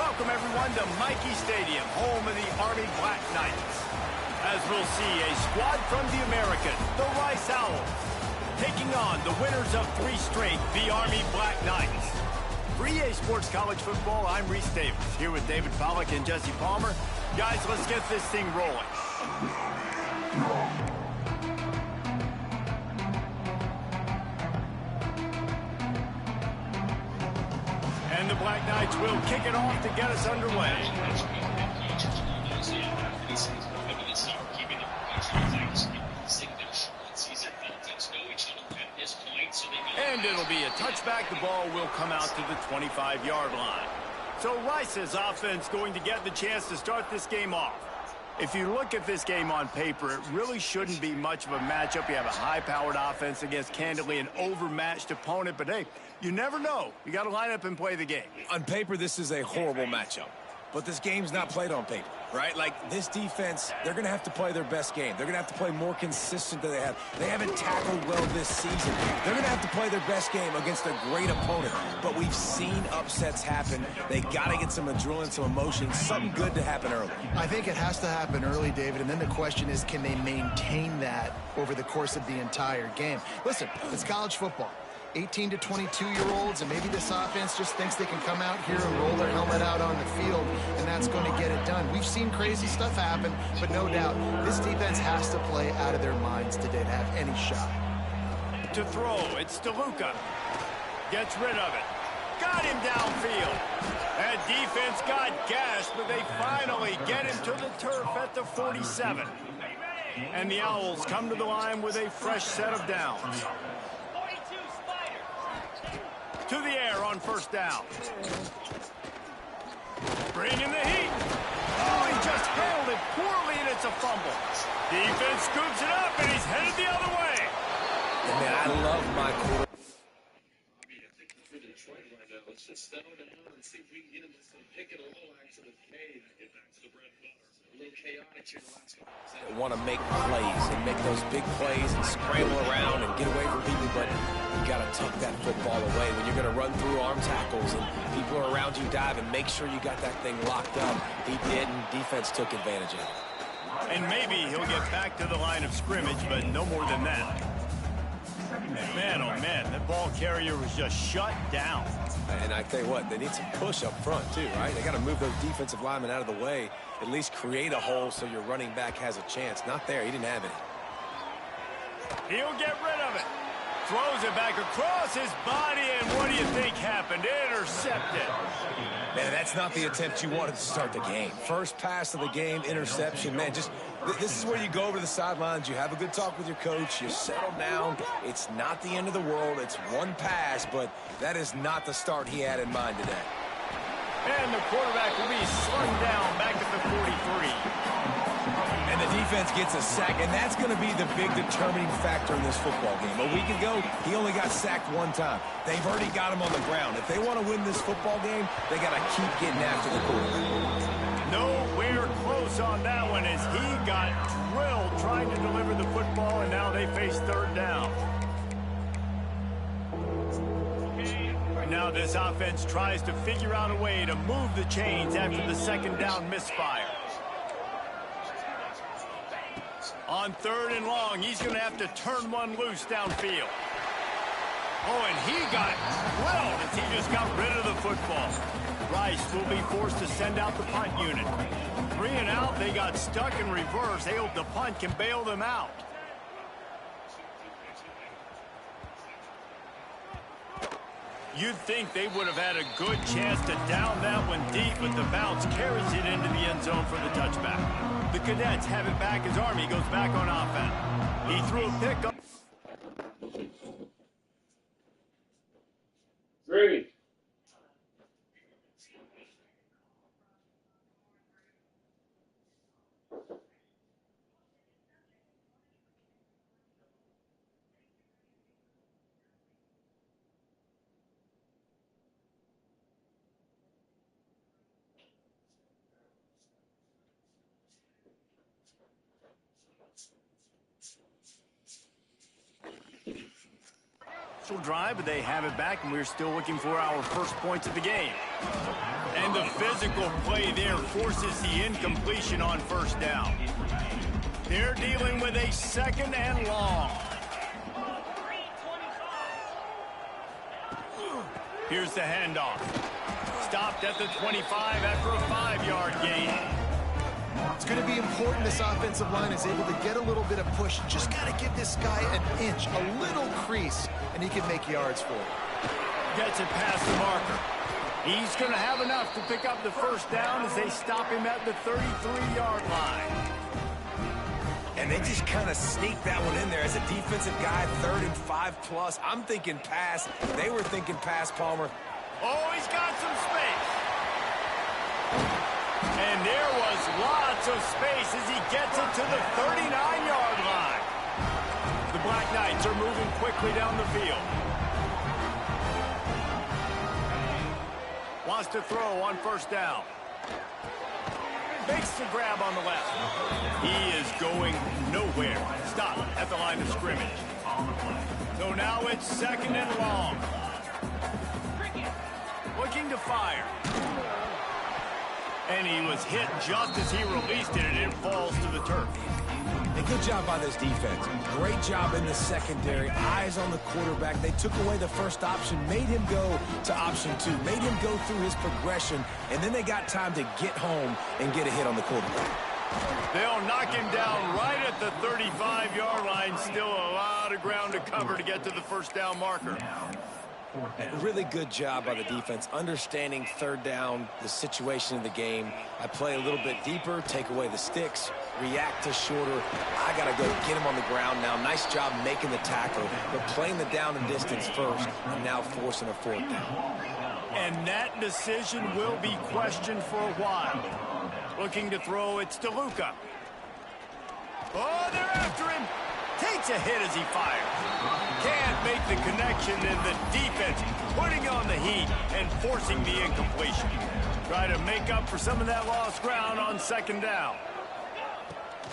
Welcome, everyone, to Michie Stadium, home of the Army Black Knights. As we'll see, a squad from the American, the Rice Owls, taking on the winners of 3 straight, the Army Black Knights. For EA Sports College Football, I'm Reese Davis, here with David Pollack and Jesse Palmer. Guys, let's get this thing rolling. And the Black Knights will kick it off to get us underway. And it'll be a touchback. The ball will come out to the 25-yard line. So Rice's offense going to get the chance to start this game off. If you look at this game on paper, it really shouldn't be much of a matchup. You have a high-powered offense against, candidly, an overmatched opponent. But, hey, you never know. You got to line up and play the game. On paper, this is a horrible matchup. But this game's not played on paper, right? Like, this defense, they're going to have to play their best game. They're going to have to play more consistent than they have. They haven't tackled well this season. They're going to have to play their best game against a great opponent. But we've seen upsets happen. They got to get some adrenaline, some emotion, something good to happen early. I think it has to happen early, David, and then the question is, can they maintain that over the course of the entire game? Listen, it's college football. 18 to 22-year-olds, and maybe this offense just thinks they can come out here and roll their helmet out on the field, and that's going to get it done. We've seen crazy stuff happen, but no doubt, this defense has to play out of their minds today to have any shot. To throw, it's DeLuca. Gets rid of it. Got him downfield. That defense got gashed, but they finally get him to the turf at the 47. And the Owls come to the line with a fresh set of downs. To the air on first down. Bringing the heat. Oh, he just handled it poorly, and it's a fumble. Defense scoops it up, and he's headed the other way. And man, I love my quarterback. Let's just settle down and see if we can get him to pick it a little actually. Hey, get back to the bread and butter. A little chaotic here the last couple. Want to make plays and make those big plays and scramble around and get away from people, but you got to tuck that football away when you're going to run through arm tackles and people are around you diving. Make sure you got that thing locked up. He did, and defense took advantage of it. And maybe he'll get back to the line of scrimmage, but no more than that. And man, oh man, that ball carrier was just shut down. And I tell you what, they need some push up front too, right? They got to move those defensive linemen out of the way, at least create a hole so your running back has a chance. Not there, he didn't have it. He'll get rid of it. Throws it back across his body, and what do you think happened? Intercepted. Man, that's not the attempt you wanted to start the game. First pass of the game, interception. Man, just this is where you go over to the sidelines. You have a good talk with your coach. You settle down. It's not the end of the world. It's one pass, but that is not the start he had in mind today. And the quarterback will be slung down back at the 43. And the defense gets a sack, and that's going to be the big determining factor in this football game. A week ago, he only got sacked 1 time. They've already got him on the ground. If they want to win this football game, they got to keep getting after the quarterback. Nowhere close on that one as he got drilled trying to deliver the football, and now they face 3rd down. Now this offense tries to figure out a way to move the chains after the 2nd down misfire. On 3rd and long, he's going to have to turn one loose downfield. Oh, and he got drilled as he just got rid of the football. Rice will be forced to send out the punt unit. 3 and out, they got stuck in reverse. They hope the punt can bail them out. You'd think they would have had a good chance to down that one deep, but the bounce carries it into the end zone for the touchback. The Cadets have it back as Army goes back on offense. He threw a pick up. 3. Drive, but they have it back, and we're still looking for our first points of the game. And the physical play there forces the incompletion on first down. They're dealing with a 2nd and long. Here's the handoff. Stopped at the 25 after a 5-yard gain. It's going to be important this offensive line is able to get a little bit of push. Just got to give this guy an inch, a little crease, and he can make yards for it. Gets it past the marker. He's going to have enough to pick up the first down as they stop him at the 33-yard line. And they just kind of sneaked that one in there as a defensive guy, 3rd and 5+. I'm thinking pass. They were thinking pass, Palmer. Oh, he's got some space. And there was lots of space as he gets it to the 39-yard line. The Black Knights are moving quickly down the field. Wants to throw on first down. Makes the grab on the left. He is going nowhere. Stop at the line of scrimmage. So now it's 2nd and long. Looking to fire. And he was hit just as he released it, and it falls to the turf. And good job by this defense. Great job in the secondary. Eyes on the quarterback. They took away the first option, made him go to option 2, made him go through his progression, and then they got time to get home and get a hit on the quarterback. They'll knock him down right at the 35-yard line. Still a lot of ground to cover to get to the first down marker. Really good job by the defense, understanding 3rd down, the situation of the game. I play a little bit deeper, take away the sticks, react to shorter. I got to go get him on the ground now. Nice job making the tackle, but playing the down and distance first, and now forcing a 4th down. And that decision will be questioned for a while. Looking to throw, it's DeLuca. Oh, they're after him. Takes a hit as he fires. Can't make the connection, and the defense putting on the heat and forcing the incompletion. Try to make up for some of that lost ground on 2nd down.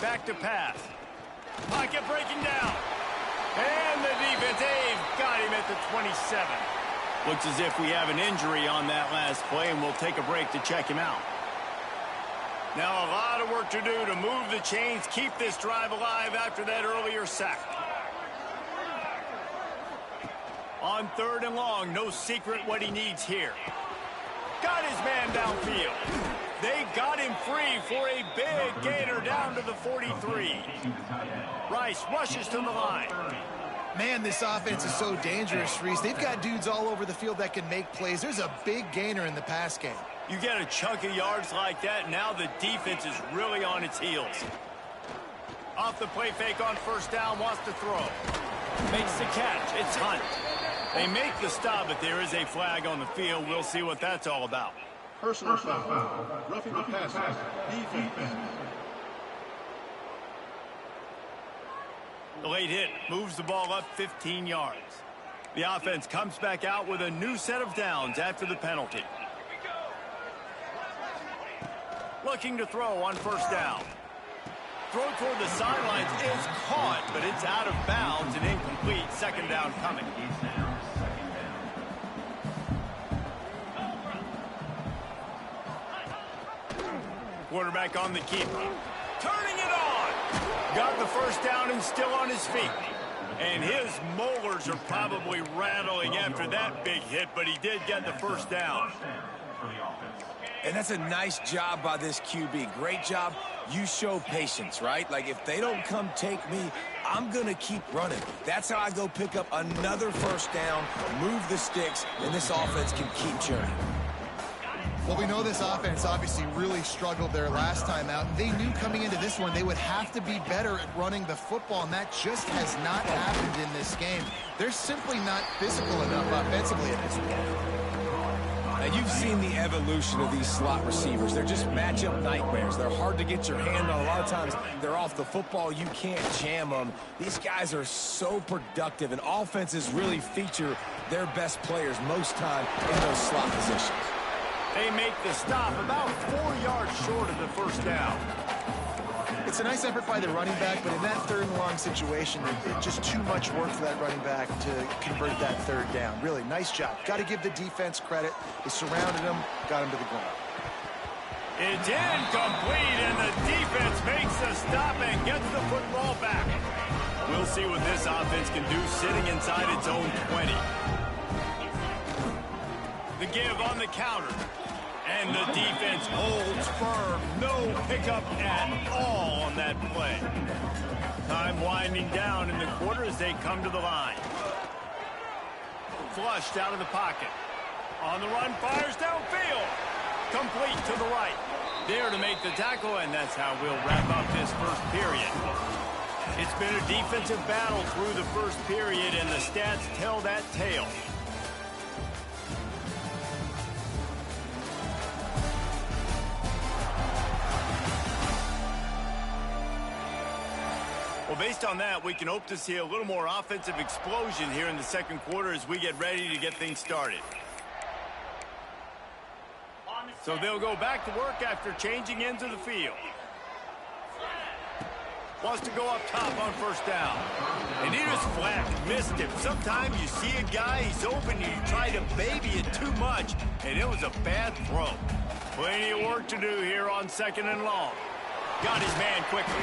Back to pass. Pocket breaking down. And the defense, they've got him at the 27. Looks as if we have an injury on that last play, and we'll take a break to check him out. Now a lot of work to do to move the chains, keep this drive alive after that earlier sack. On 3rd and long, no secret what he needs here. Got his man downfield. They got him free for a big gainer down to the 43. Rice rushes to the line. Man, this offense is so dangerous, Reese. They've got dudes all over the field that can make plays. There's a big gainer in the pass game. You get a chunk of yards like that, now the defense is really on its heels. Off the play fake on first down, wants to throw. Makes the catch. It's Hunt. They make the stop, but there is a flag on the field. We'll see what that's all about. Personal foul. Roughing the passer. Defense. The late hit moves the ball up 15 yards. The offense comes back out with a new set of downs after the penalty. Looking to throw on first down. Throw toward the sidelines is caught, but it's out of bounds and incomplete. 2nd down coming. Quarterback on the keeper. Turning it on. Got the first down and still on his feet. And his molars are probably rattling after that big hit, but he did get the first down. And that's a nice job by this QB. Great job. You show patience, right? Like, if they don't come take me, I'm going to keep running. That's how I go pick up another first down, move the sticks, and this offense can keep churning. Well, we know this offense obviously really struggled their last time out. They knew coming into this one they would have to be better at running the football, and that just has not happened in this game. They're simply not physical enough offensively at this point. And you've seen the evolution of these slot receivers. They're just matchup nightmares. They're hard to get your hand on. A lot of times they're off the football. You can't jam them. These guys are so productive, and offenses really feature their best players most time in those slot positions. They make the stop about 4 yards short of the first down. It's a nice effort by the running back, but in that third and long situation, it's just too much work for that running back to convert that third down. Really, nice job. Got to give the defense credit. They surrounded him, got him to the ground. It's incomplete, and the defense makes the stop and gets the football back. We'll see what this offense can do sitting inside its own 20. The give on the counter. And the defense holds firm. No pickup at all on that play. Time winding down in the quarter as they come to the line. Flushed out of the pocket. On the run, fires downfield. Complete to the right. There to make the tackle, and that's how we'll wrap up this first period. It's been a defensive battle through the first period, and the stats tell that tale. Well, based on that, we can hope to see a little more offensive explosion here in the second quarter as we get ready to get things started. So they'll go back to work after changing into the field. Wants to go up top on first down. And he just flat missed him. Sometimes you see a guy, he's open, and you try to baby it too much, and it was a bad throw. Plenty of work to do here on second and long. Got his man quickly.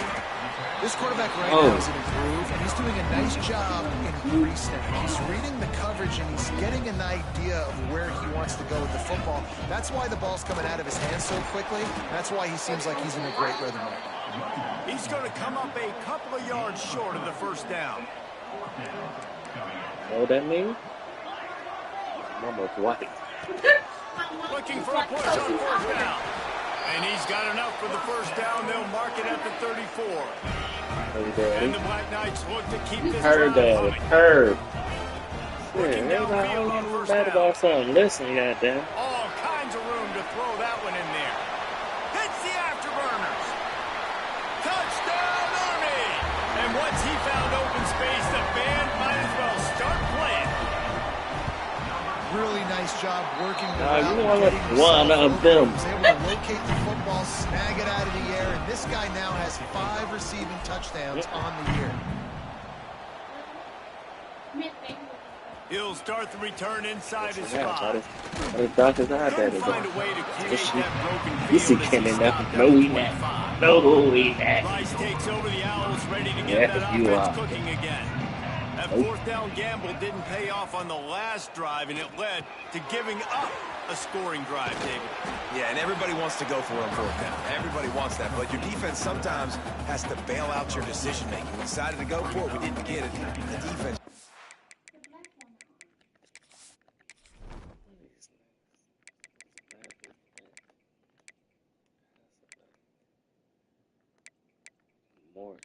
This quarterback right now is an improve, and he's doing a nice job in pre-snap. He's reading the coverage, and he's getting an idea of where he wants to go with the football. That's why the ball's coming out of his hands so quickly. That's why he seems like he's in a great rhythm right now. He's going to come up a couple of yards short of the first down. Know what that means? Mama's white. Looking for a push on first down. And he's got enough for the first down. They'll mark it at the 34. And the Black Knights look to keep this drive coming. Heard. Looking downfield on first down. About something. Listen, goddamn. All kinds of room to throw that one in there. Hits the afterburners. Touchdown, Army! And once he found open space, the band might as well start playing. Really nice job working the You route. want one of them. He was able to locate the football, snag it out of the air, and this guy now has 5 receiving touchdowns on the year. He'll start the return inside his spot. Couldn't find a way to create that broken You see field as he Kenny stopped nothing. at No, we 25. not. No, we not. Rice takes over the Owls, ready to get Yeah, that you offense are. cooking again. That fourth down gamble didn't pay off on the last drive, and it led to giving up a scoring drive, David. Yeah, and everybody wants to go for it on fourth down. Everybody wants that, but your defense sometimes has to bail out your decision-making. We decided to go for it. We didn't get it. The defense... More.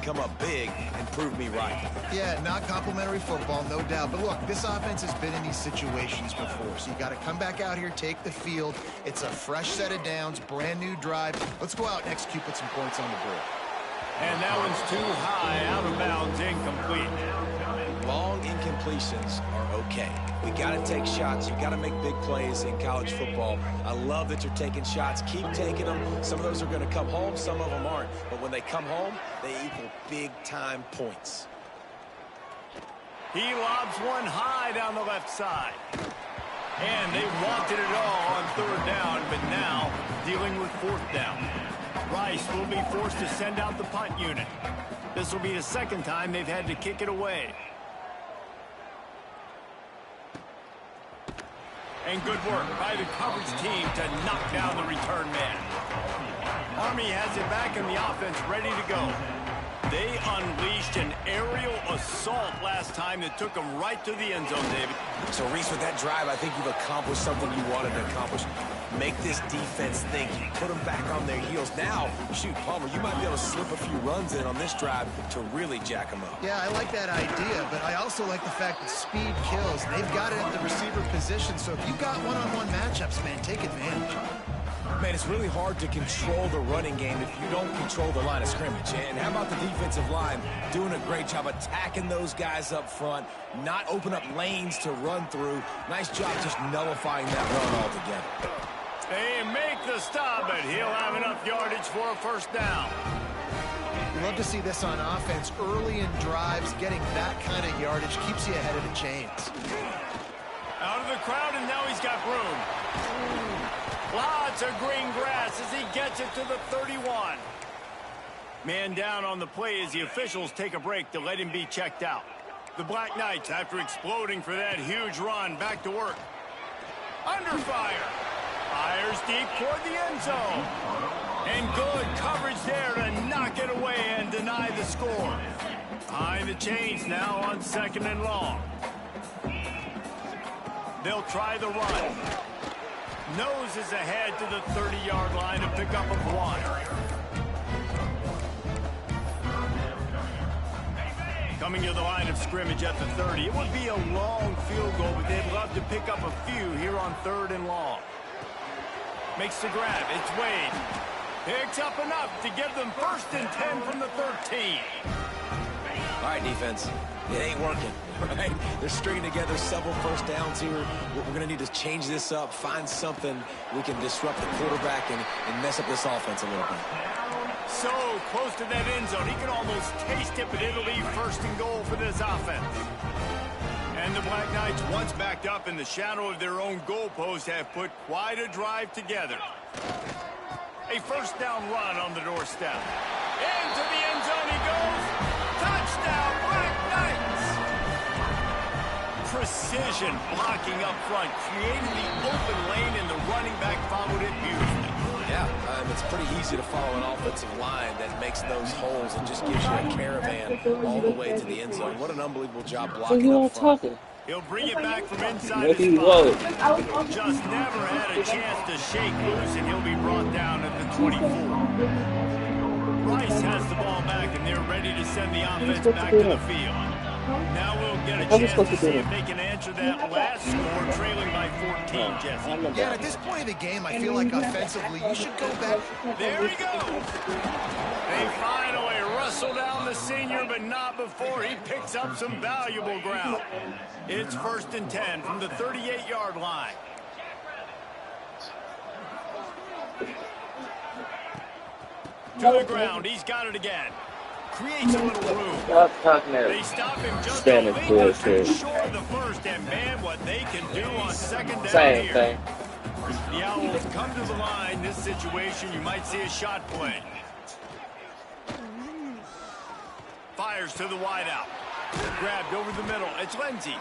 come up big and prove me right. Yeah, not complimentary football, no doubt. But look, this offense has been in these situations before, so you got to come back out here, take the field. It's a fresh set of downs, brand new drive. Let's go out and execute, put some points on the board. And that one's too high, out of bounds, incomplete. Long incompletions are okay. We got to take shots. You got to make big plays in college football. I love that you're taking shots. Keep taking them. Some of those are going to come home. Some of them aren't. But when they come home, they equal big-time points. He lobs one high down the left side. And they wanted it all on third down, but now dealing with fourth down. Rice will be forced to send out the punt unit. This will be the second time they've had to kick it away. And good work by the coverage team to knock down the return man. Army has it back in the offense, ready to go. They unleashed an aerial assault last time that took them right to the end zone, David. So, Reese, with that drive, I think you've accomplished something you wanted to accomplish. Make this defense think. Put them back on their heels. Now, shoot, Palmer, you might be able to slip a few runs in on this drive to really jack them up. Yeah, I like that idea, but I also like the fact that speed kills. They've got it at the receiver position, so if you've got one-on-one matchups, man, take advantage. Man, it's really hard to control the running game if you don't control the line of scrimmage. And how about the defensive line doing a great job attacking those guys up front, not open up lanes to run through. Nice job just nullifying that run altogether. They make the stop, but he'll have enough yardage for a first down. You love to see this on offense. Early in drives, getting that kind of yardage keeps you ahead of the chains. Out of the crowd, and now he's got room. Lots of green grass as he gets it to the 31. Man down on the play as the officials take a break to let him be checked out. The Black Knights, after exploding for that huge run, back to work. Under fire. Fires deep toward the end zone. And good coverage there to knock it away and deny the score. Behind the chains now on 2nd and long. They'll try the run. Noses ahead to the 30-yard line to pick up a 1. Coming to the line of scrimmage at the 30. It would be a long field goal, but they'd love to pick up a few here on 3rd and long. Makes the grab. It's Wade. Picks up enough to give them 1st and 10 from the 13. All right, defense. It ain't working, right? They're stringing together several first downs here. We're going to need to change this up, find something we can disrupt the quarterback and mess up this offense a little bit. So close to that end zone. He can almost taste it, but it'll be 1st and goal for this offense. And the Black Knights, once backed up in the shadow of their own goalpost, have put quite a drive together. A first down run on the doorstep. Into the end zone he goes. Touchdown, Black Knights! Precision blocking up front, created the open lane, and the running back followed it beautifully. Yeah, it's pretty easy to follow an offensive line that makes those holes and just gives you a caravan all the way to the end zone. What an unbelievable job blocking up front. He'll bring it back from inside his spot. Just never had a chance to shake loose, and he'll be brought down at the 24. Rice has the ball back, and they're ready to send the offense back to the field. Now we'll get a chance to see if they can answer that last score, trailing by 14, Jesse. Yeah, at this point of the game, I feel like offensively, you should go back. There he goes. They finally wrestle down the senior, but not before he picks up some valuable ground. It's 1st and 10 from the 38-yard line. To the ground. He's got it again. Creates a little room. They stop him just a little short of the first, and man, what they can do on 2nd down here. The Owls come to the line. This situation, you might see a shot play. Fires to the wideout. Grabbed over the middle. It's Lindsey.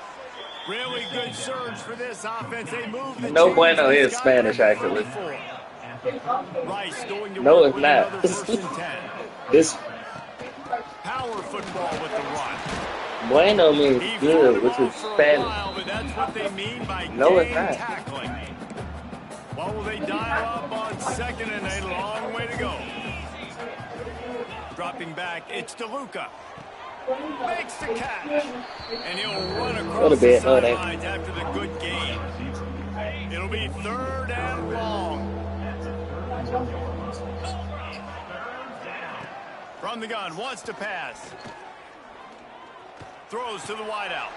Really good surge for this offense. They move the No bueno is Spanish, actually. Rice going to no, work it's not. with 1st and 10. This Power football with the run. bueno means good, which is Spanish. While, but that's what they mean by no, it's not. Tackling. What will they dial up on 2nd and a long way to go? Dropping back, it's DeLuca. Makes the catch. And he'll run across the sidelines after the good game. It'll be 3rd and long. From the gun, wants to pass. Throws to the wideout.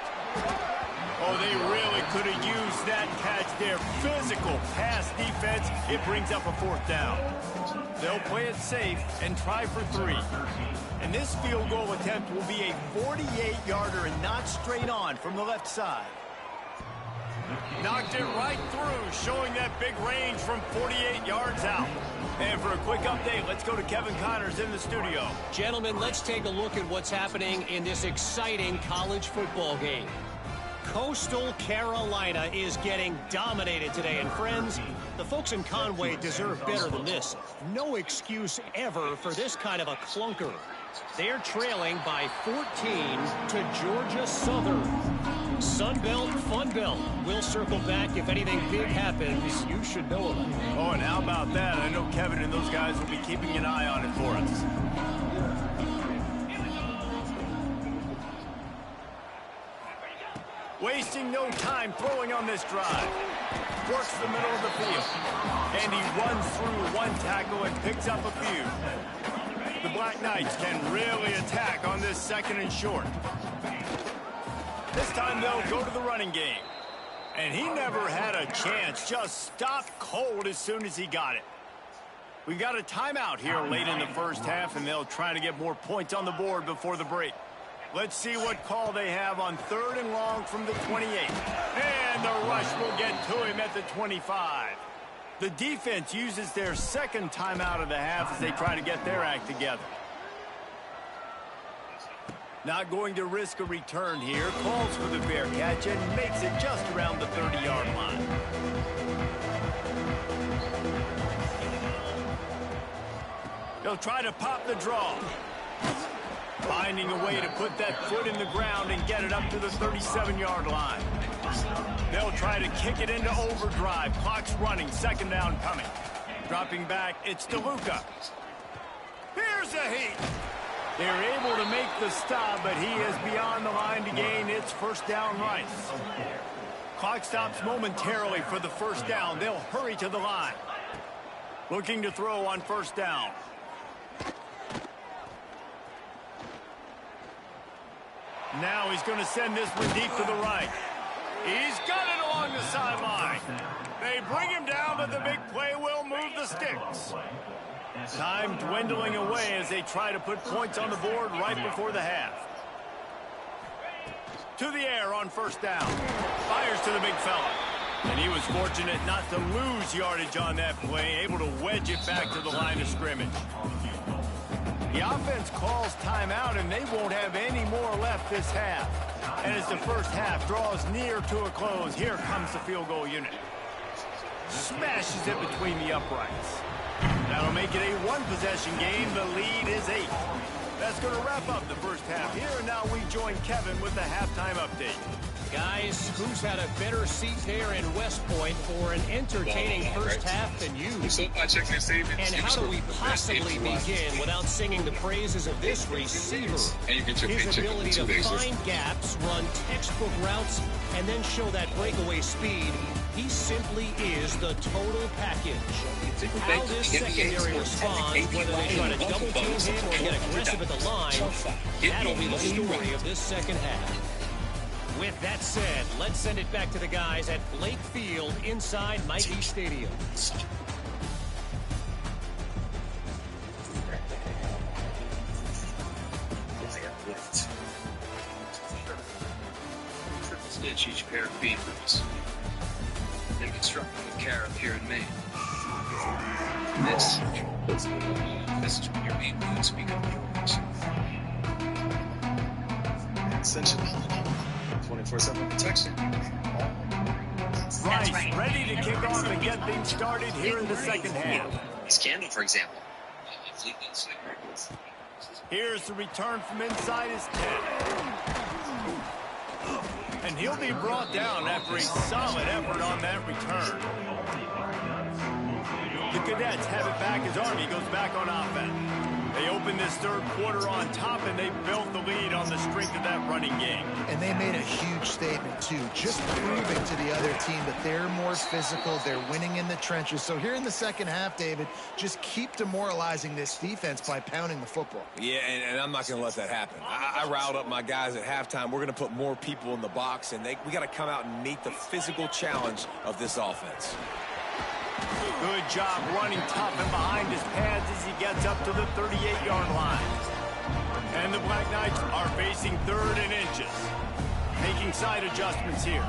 Oh, they really could have used that catch there. Physical pass defense. It brings up a 4th down. They'll play it safe and try for 3. And this field goal attempt will be a 48-yarder and not straight on from the left side. Knocked it right through, showing that big range from 48 yards out. And for a quick update, let's go to Kevin Connors in the studio. Gentlemen, let's take a look at what's happening in this exciting college football game. Coastal Carolina is getting dominated today. And friends, the folks in Conway deserve better than this. No excuse ever for this kind of a clunker. They're trailing by 14 to Georgia Southern. Sunbelt, Funbelt. We'll circle back if anything big happens. You should know about it. Oh, and how about that? I know Kevin and those guys will be keeping an eye on it for us. Wasting no time throwing on this drive. Works the middle of the field. And he runs through one tackle and picks up a few. The Black Knights can really attack on this 2nd and short. This time they'll go to the running game. And he never had a chance. Just stopped cold as soon as he got it. We got a timeout here late in the first half, and they'll try to get more points on the board before the break. Let's see what call they have on 3rd and long from the 28. And the rush will get to him at the 25. The defense uses their second timeout of the half as they try to get their act together. Not going to risk a return here. Calls for the fair catch and makes it just around the 30-yard line. He'll try to pop the draw. Finding a way to put that foot in the ground and get it up to the 37-yard line. They'll try to kick it into overdrive. Clock's running. 2nd down coming. Dropping back, it's DeLuca. Here's a heat. They're able to make the stop, but he is beyond the line to gain. It's 1st down Rice. Clock stops momentarily for the 1st down. They'll hurry to the line. Looking to throw on 1st down. Now he's going to send this one deep to the right. He's got it along the sideline. They bring him down, but the big play will move the sticks. Time dwindling away as they try to put points on the board right before the half. To the air on 1st down. Fires to the big fella. And he was fortunate not to lose yardage on that play, able to wedge it back to the line of scrimmage. The offense calls timeout, and they won't have any more left this half. And as the first half draws near to a close, here comes the field goal unit. Smashes it between the uprights. That'll make it a 1-possession game. The lead is 8. That's going to wrap up the first half here, and now we join Kevin with the halftime update. Guys, who's had a better seat there in West Point for an entertaining first half than you? And how do we possibly begin without singing the praises of this receiver? His ability to find gaps, run textbook routes, and then show that breakaway speed. He simply is the total package. How this secondary responds, whether they try to double-team him or get aggressive at the line, that'll be the story of this second half. With that said, let's send it back to the guys at Blake Field inside Mighty Stadium. Stitch each pair of feet ribs. They constructed with care up here in Maine. This is when your main boots become yours. Essentially, 24/7 protection. Rice ready to kick off and get things started here in the second half. This candle, for example. Here's the return from inside his 10. And he'll be brought down after a solid effort on that return. The Cadets have it back as Army goes back on offense. They open this third quarter on top, and they built the lead on the strength of that running game. And they made a huge statement, too, just proving to the other team that they're more physical, they're winning in the trenches. So here in the second half, David, just keep demoralizing this defense by pounding the football. Yeah, and I'm not going to let that happen. I riled up my guys at halftime. We're going to put more people in the box, and we got to come out and meet the physical challenge of this offense. Good job running tough and behind his pads as he gets up to the 38-yard line. And the Black Knights are facing 3rd and inches. Making side adjustments here.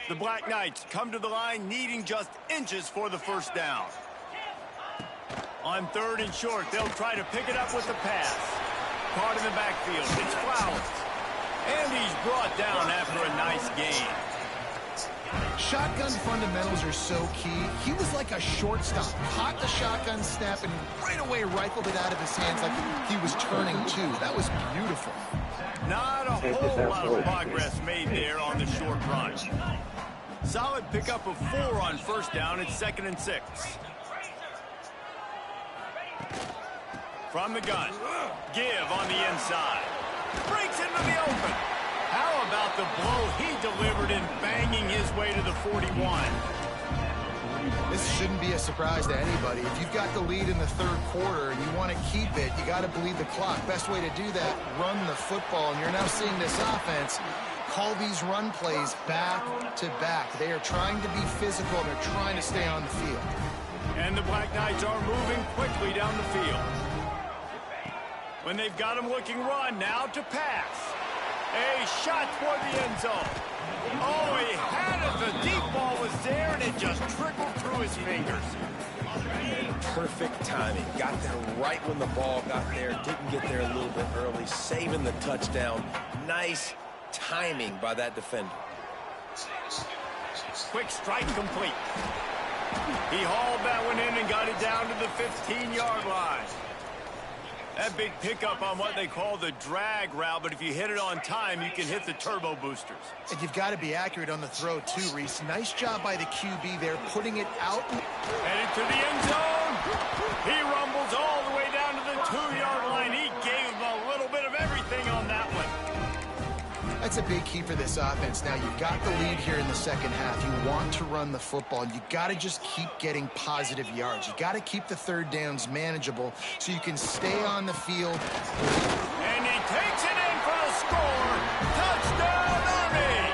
The Black Knights come to the line needing just inches for the first down. On 3rd and short, they'll try to pick it up with the pass. Caught in the backfield. It's Flowers. And he's brought down after a nice gain. Shotgun fundamentals are so key. He was like a shortstop. Caught the shotgun snap and right away rifled it out of his hands like he was turning two. That was beautiful. Not a whole lot of progress made there on the short run. Solid pickup of 4 on first down. It's 2nd and 6. From the gun. Give on the inside. Breaks into the open. How about the blow he delivered in banging his way to the 41? This shouldn't be a surprise to anybody. If you've got the lead in the third quarter and you want to keep it, you got to bleed the clock. Best way to do that, run the football. And you're now seeing this offense call these run plays back to back. They are trying to be physical, and they're trying to stay on the field. And the Black Knights are moving quickly down the field. When they've got him looking run, now to pass. A shot toward the end zone. Oh, he had it. The deep ball was there, and it just trickled through his fingers. Perfect timing. Got there right when the ball got there. Didn't get there a little bit early. Saving the touchdown. Nice timing by that defender. Quick strike complete. He hauled that one in and got it down to the 15-yard line. That big pickup on what they call the drag route, but if you hit it on time, you can hit the turbo boosters. And you've got to be accurate on the throw, too, Reese. Nice job by the QB there, putting it out. Headed to the end zone. He rumbles all the way down to the 2-yard line. He gave him a little bit of everything on that one. That's a big key for this offense. Now, you've got the lead here in the second half. You want to run the football, and you got to just keep getting positive yards. You got to keep the third downs manageable so you can stay on the field. And he takes it in for the score. Touchdown, Army!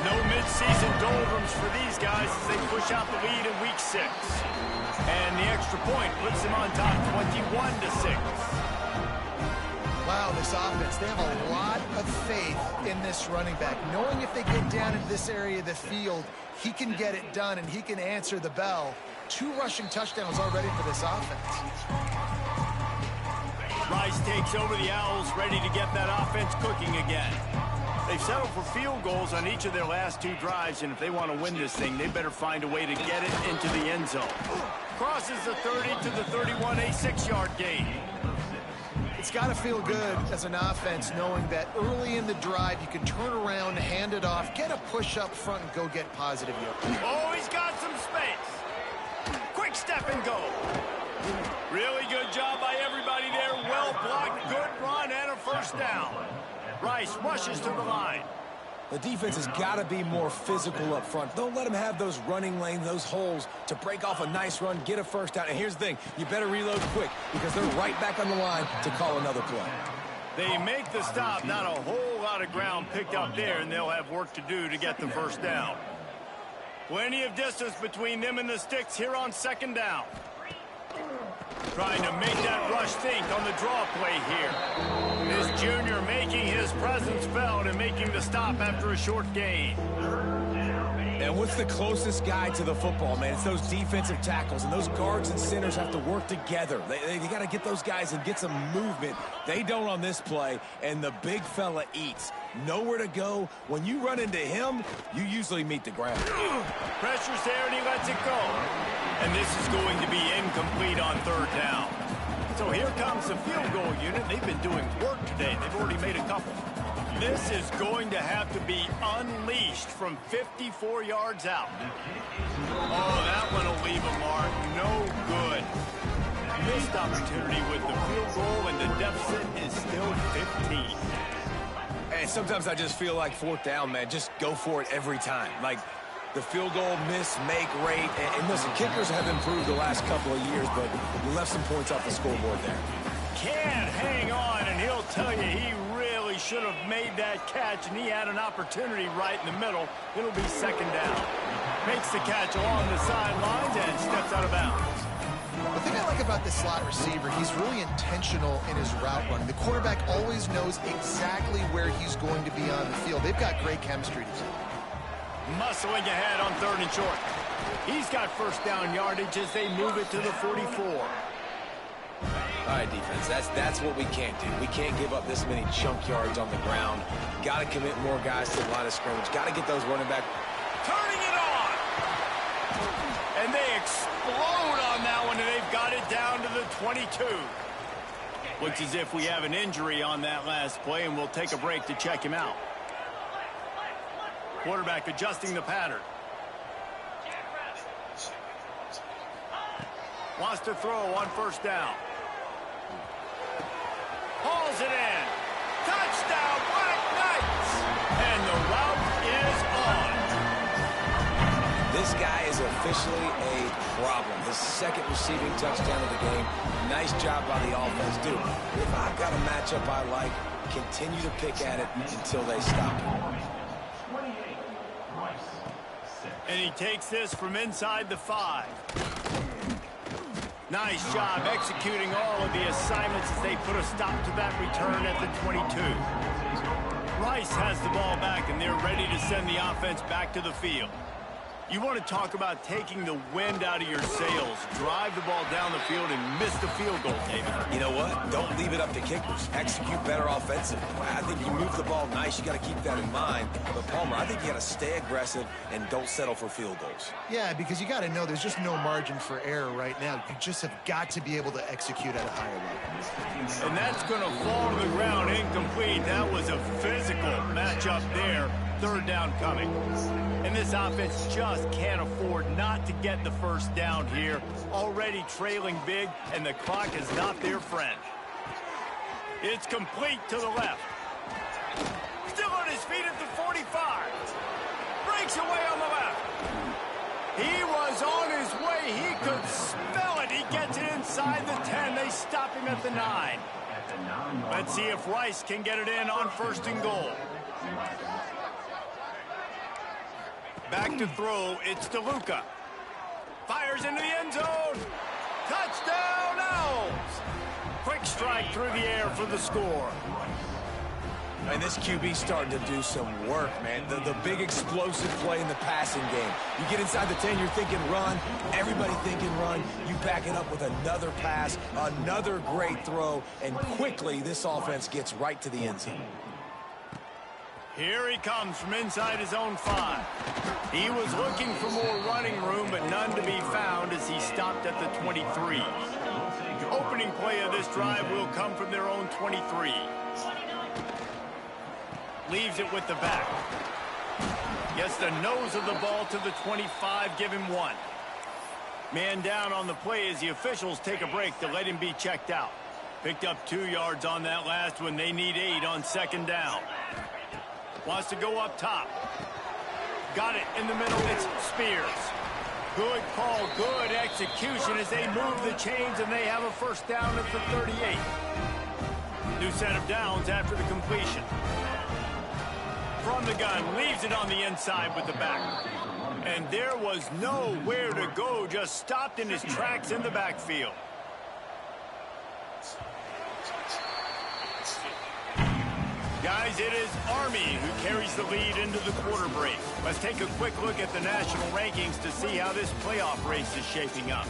No midseason doldrums for these guys as they push out the lead in week 6. And the extra point puts them on top 21-6. Wow, this offense, they have a lot of faith in this running back. Knowing if they get down into this area of the field, he can get it done and he can answer the bell. 2 rushing touchdowns already for this offense. Rice takes over the Owls, ready to get that offense cooking again. They've settled for field goals on each of their last 2 drives, and if they want to win this thing, they better find a way to get it into the end zone. Crosses the 30 to the 31, a 6-yard gain. It's got to feel good as an offense knowing that early in the drive you can turn around, hand it off, get a push up front, and go get positive yards. Oh, he's got some space. Quick step and go. Really good job by everybody there. Well blocked, good run, and a first down. Rice rushes to the line. The defense has got to be more physical up front. Don't let them have those running lanes, those holes to break off a nice run, get a first down. And here's the thing, you better reload quick because they're right back on the line to call another play. They make the stop, not a whole lot of ground picked up there, and they'll have work to do to get the first down. Plenty of distance between them and the sticks here on second down. Trying to make that rush think on the draw play here. This junior making his presence felt and making the stop after a short gain. And what's the closest guy to the football, man? It's those defensive tackles, and those guards and centers have to work together. They got to get those guys and get some movement. They don't on this play, and the big fella eats. Nowhere to go. When you run into him, you usually meet the ground. Pressure's there, and he lets it go. And this is going to be incomplete on third down. So here comes the field goal unit. They've been doing work today. They've already made a couple. This is going to have to be unleashed from 54 yards out. Oh, that one will leave a mark. No good. Missed opportunity with the field goal, and the deficit is still 15. And sometimes I just feel like fourth down, man. Just go for it every time. Like the field goal miss, make rate. And listen, kickers have improved the last couple of years, but you left some points off the scoreboard there. Can't hang on, and he'll tell you he really should have made that catch, and he had an opportunity right in the middle. It'll be second down. Makes the catch along the sidelines and steps out of bounds. The thing I like about this slot receiver, he's really intentional in his route running. The quarterback always knows exactly where he's going to be on the field. They've got great chemistry together. Muscling ahead on third and short. He's got first down yardage as they move it to the 44. All right, defense, that's what we can't do. We can't give up this many chunk yards on the ground. Got to commit more guys to the line of scrimmage. Got to get those running back. Turning it on! And they explode on that one, and they've got it down to the 22. Looks as if we have an injury on that last play, and we'll take a break to check him out. Quarterback adjusting the pattern. Wants to throw on first down. Hauls it in. Touchdown, Black Knights! And the route is on. This guy is officially a problem. His second receiving touchdown of the game. Nice job by the offense. Dude, if I've got a matchup I like, continue to pick at it until they stop it. And he takes this from inside the 5. Nice job executing all of the assignments as they put a stop to that return at the 22. Rice has the ball back, and they're ready to send the offense back to the field. You want to talk about taking the wind out of your sails. Drive the ball down the field and miss the field goal, David. You know what? Don't leave it up to kickers. Execute better offensively. I think you move the ball nice. You got to keep that in mind. But, Palmer, I think you got to stay aggressive and don't settle for field goals. Yeah, because you got to know there's just no margin for error right now. You just have got to be able to execute at a higher level. And that's going to fall to the ground incomplete. That was a physical matchup there. Third down coming. And this offense just can't afford not to get the first down here. Already trailing big, and the clock is not their friend. It's complete to the left. Still on his feet at the 45. Breaks away on the left. He was on his way. He could smell it. He gets it inside the 10. They stop him at the 9. Let's see if Rice can get it in on 1st and goal. Back to throw, it's DeLuca. Fires into the end zone. Touchdown, Owls! Quick strike through the air for the score. And this QB's starting to do some work, man. The big explosive play in the passing game. You get inside the 10, you're thinking run. Everybody thinking run. You back it up with another pass, another great throw, and quickly this offense gets right to the end zone. Here he comes from inside his own 5. He was looking for more running room, but none to be found as he stopped at the 23. Opening play of this drive will come from their own 23. Leaves it with the back. Gets the nose of the ball to the 25, give him 1. Man down on the play as the officials take a break to let him be checked out. Picked up 2 yards on that last one. They need 8 on 2nd down. Wants to go up top. Got it in the middle. It's Spears. Good call, good execution as they move the chains, and they have a 1st down at the 38. New set of downs after the completion. From the gun, leaves it on the inside with the back. And there was nowhere to go, just stopped in his tracks in the backfield. Guys, it is Army who carries the lead into the quarter break. Let's take a quick look at the national rankings to see how this playoff race is shaping up.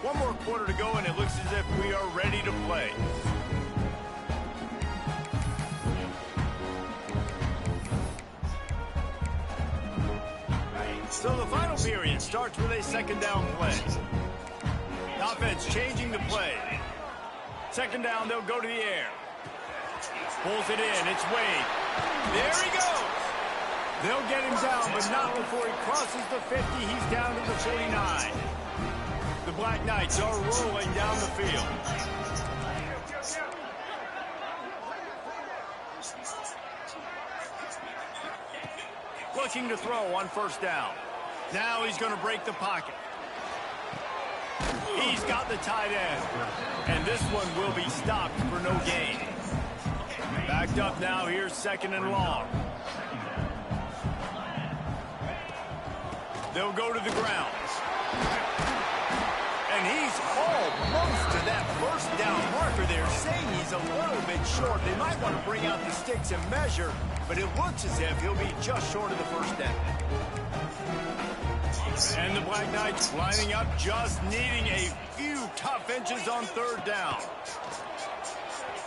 One more quarter to go, and it looks as if we are ready to play. So the final period starts with a 2nd down play. Offense changing the play. 2nd down, they'll go to the air. Pulls it in, it's Wade. There he goes. They'll get him down, but not before he crosses the 50. He's down to the 49. The Black Knights are rolling down the field. Looking to throw on 1st down. Now he's going to break the pocket. He's got the tight end. And this one will be stopped for no gain. Backed up now, here's 2nd and long. They'll go to the ground. And he's almost to that 1st down marker there, saying he's a little bit short. They might want to bring out the sticks and measure, but it looks as if he'll be just short of the 1st down. And the Black Knights lining up, just needing a few tough inches on 3rd down.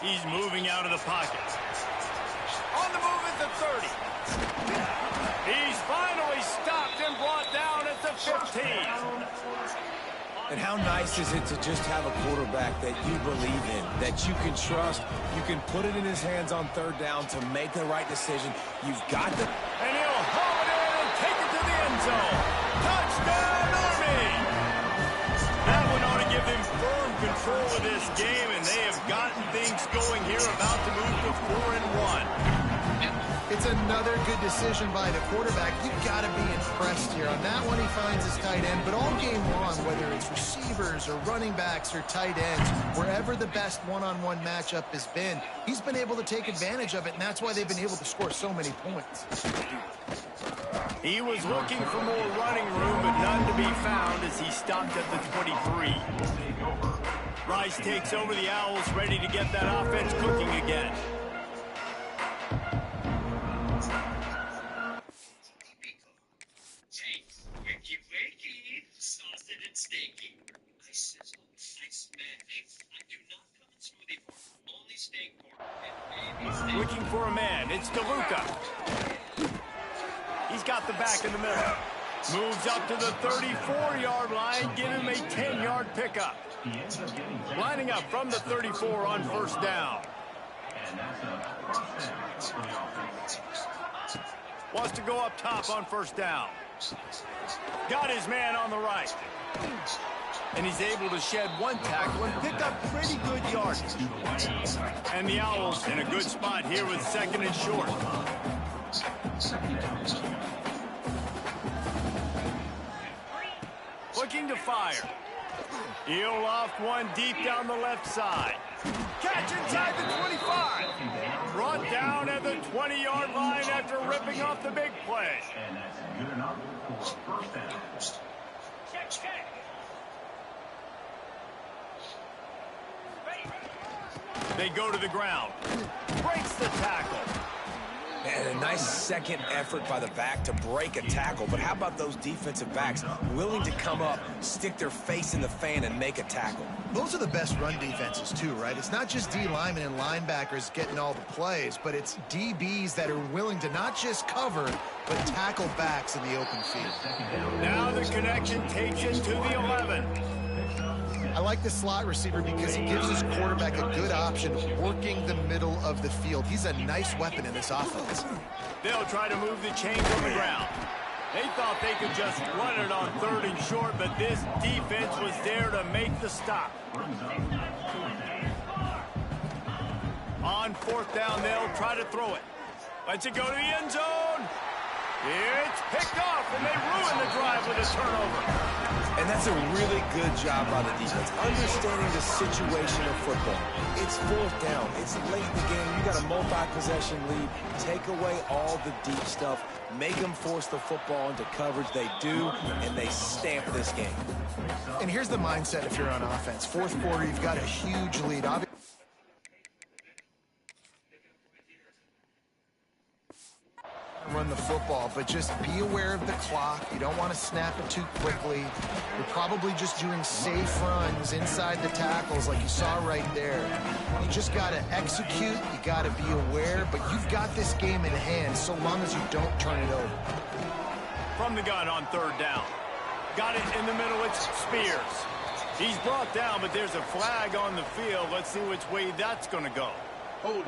He's moving out of the pocket. On the move at the 30. He's finally stopped and brought down at the 15. And how nice is it to just have a quarterback that you believe in, that you can trust, you can put it in his hands on 3rd down to make the right decision. You've got the... And he'll haul it in and take it to zone. Touchdown, Army! That one ought to give them firm control of this game, and they have gotten things going here, about to move to 4-1. It's another good decision by the quarterback. You've got to be impressed here. On that one, he finds his tight end. But all game long, whether it's receivers or running backs or tight ends, wherever the best one-on-one matchup has been, he's been able to take advantage of it, and that's why they've been able to score so many points. He was looking for more running room, but none to be found as he stopped at the 23. Rice takes over the Owls, ready to get that offense cooking again. Looking for a man. It's DeLuca. He's got the back in the middle. Moves up to the 34-yard line. Give him a 10-yard pickup. Lining up from the 34 on first down. Wants to go up top on first down. Got his man on the right. And he's able to shed one tackle and pick up pretty good yardage. And the Owls in a good spot here with second and short. Looking to fire. He'll loft one deep down the left side. Catch inside the 25. Brought down at the 20-yard line after ripping off the big play. And that's good enough for first down. Check. They go to the ground. Breaks the tackle. And a nice second effort by the back to break a tackle. But how about those defensive backs willing to come up, stick their face in the fan, and make a tackle? Those are the best run defenses, too, right? It's not just D linemen and linebackers getting all the plays, but it's DBs that are willing to not just cover, but tackle backs in the open field. Now the connection takes it to the 11. I like the slot receiver because he gives his quarterback a good option working the middle of the field. He's a nice weapon in this offense. They'll try to move the chains on the ground. They thought they could just run it on third and short, but this defense was there to make the stop. On fourth down, they'll try to throw it. Lets it go to the end zone. It's picked off, and they ruin the drive with a turnover. And that's a really good job by the defense, understanding the situation of football. It's fourth down. It's late in the game. You got a multi-possession lead. Take away all the deep stuff. Make them force the football into coverage. They do, and they stamp this game. And here's the mindset if you're on offense. Fourth quarter, you've got a huge lead. Run the football, but just be aware of the clock. You don't want to snap it too quickly. You're probably just doing safe runs inside the tackles like you saw right there. You just got to execute. You got to be aware, but you've got this game in hand so long as you don't turn it over. From the gun on third down. Got it in the middle. It's Spears. He's brought down, but there's a flag on the field. Let's see which way that's going to go. Hold.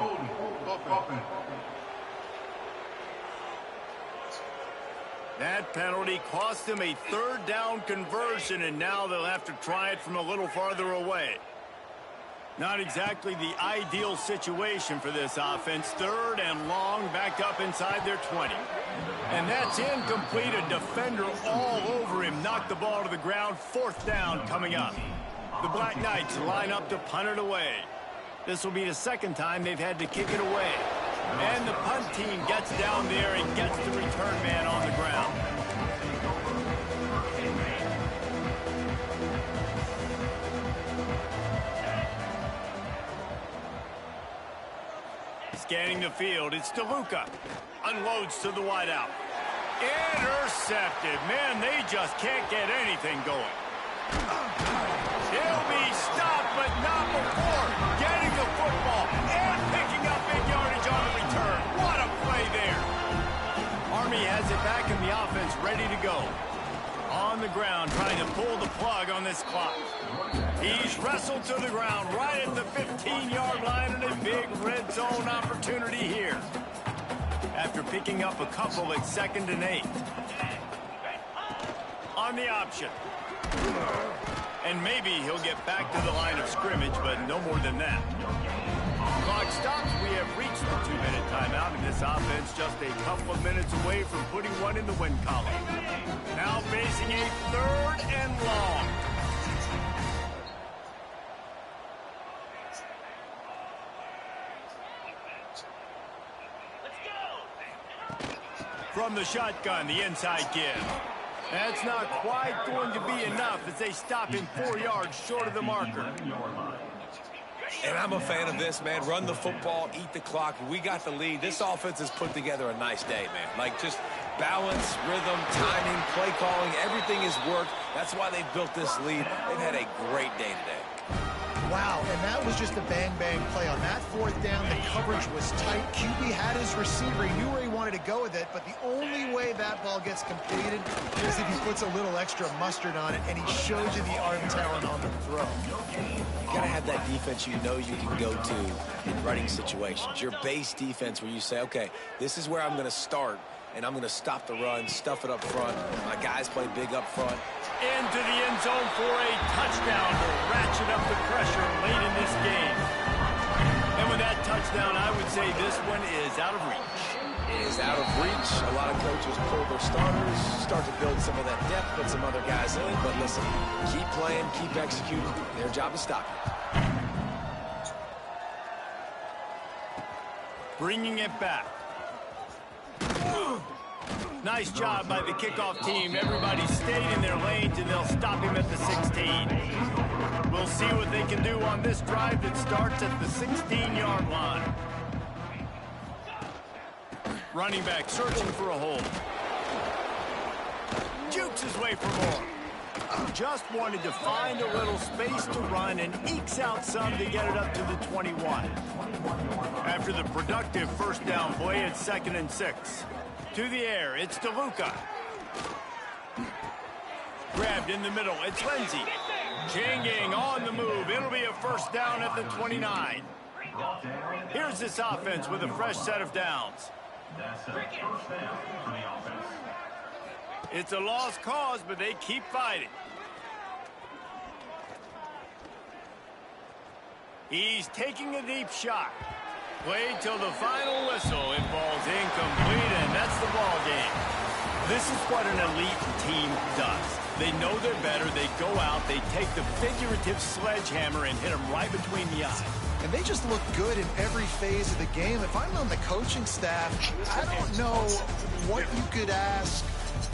That penalty cost them a third down conversion, and now they'll have to try it from a little farther away. Not exactly the ideal situation for this offense. Third and long, backed up inside their 20. And that's incomplete. A defender all over him. Knocked the ball to the ground. Fourth down coming up. The Black Knights line up to punt it away. This will be the second time they've had to kick it away. And the punt team gets down there and gets the return man on the ground. Scanning the field, it's DeLuca. Unloads to the wideout. Intercepted. Man, they just can't get anything going. He'll be stopped, but not before getting the football and picking up big yardage on the return. What a play there. Army has it back in the offense, ready to go. On the ground, trying to pull the plug on this clock. He's wrestled to the ground right at the 15-yard line, and a big red zone opportunity here. After picking up a couple at 2nd and 8. on the option. And maybe he'll get back to the line of scrimmage, but no more than that. Clock stops. We have reached the 2-minute timeout, and this offense just a couple of minutes away from putting one in the win column. Now facing a 3rd and long. From the shotgun, the inside give. That's not quite going to be enough as they stop him 4 yards short of the marker. And I'm a fan of this, man. Run the football, eat the clock. We got the lead. This offense has put together a nice day, man. Like, just balance, rhythm, timing, play calling, everything has worked. That's why they've built this lead. They've had a great day today. Wow, and that was just a bang-bang play. On that 4th down, the coverage was tight. QB had his receiver. He knew where he wanted to go with it, but the only way that ball gets completed is if he puts a little extra mustard on it, and he shows you the arm talent on the throw. You got to have that defense you know you can go to in running situations. Your base defense where you say, okay, this is where I'm going to start, and I'm going to stop the run, stuff it up front. My guys play big up front. Into the end zone for a touchdown to ratchet up the pressure late in this game. And with that touchdown, I would say this one is out of reach. It is out of reach. A lot of coaches pull their starters, start to build some of that depth, put some other guys in. But listen, keep playing, keep executing. Their job is stop it. Bringing it back. Nice job by the kickoff team. Everybody stayed in their lanes, and they'll stop him at the 16. We'll see what they can do on this drive that starts at the 16-yard line. Running back searching for a hole. Jukes his way for more. Just wanted to find a little space to run and ekes out some to get it up to the 21. After the productive 1st down play, it's 2nd and 6. To the air, it's DeLuca. Grabbed in the middle, it's Lindsey. Chain gang on the move. It'll be a 1st down at the 29. Here's this offense with a fresh set of downs. It's a lost cause, but they keep fighting. He's taking a deep shot. Played till the final whistle. It falls incomplete, and that's the ball game. This is what an elite team does. They know they're better. They go out. They take the figurative sledgehammer and hit them right between the eyes. And they just look good in every phase of the game. If I'm on the coaching staff, I don't know what you could ask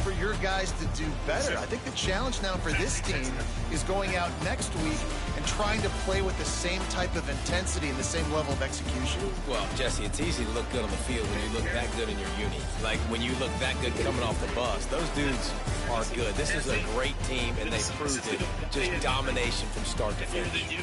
for your guys to do better. I think the challenge now for this team is going out next week and trying to play with the same type of intensity and the same level of execution. Well, Jesse, it's easy to look good on the field when you look that good in your uni. Like, when you look that good coming off the bus, those dudes are good. This is a great team, and they proved it. Just domination from start to finish.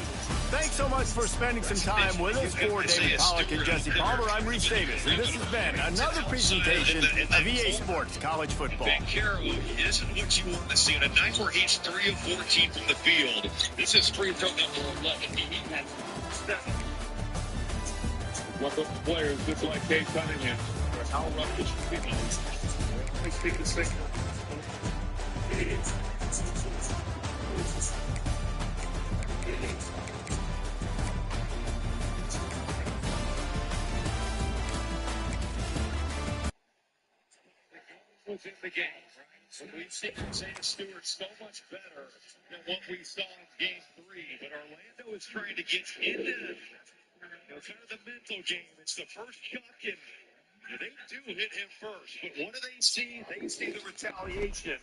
Thanks so much for spending some time with us. For David Pollack and Jesse Palmer, I'm Reese Davis, and this has been another presentation of EA Sports College Football. Big Carroll isn't what you want to see on a night where he's 3 of 14 from the field. This is free throw number 11. What the players just like Kate Cunningham or how rough it should be. Let's take a second. Was in the game, right? So we've seen Isaiah Stewart so much better than what we saw in Game 3. But Orlando is trying to get into kind of the mental game. It's the first chuck, and they do hit him first. But what do they see? They see the retaliation.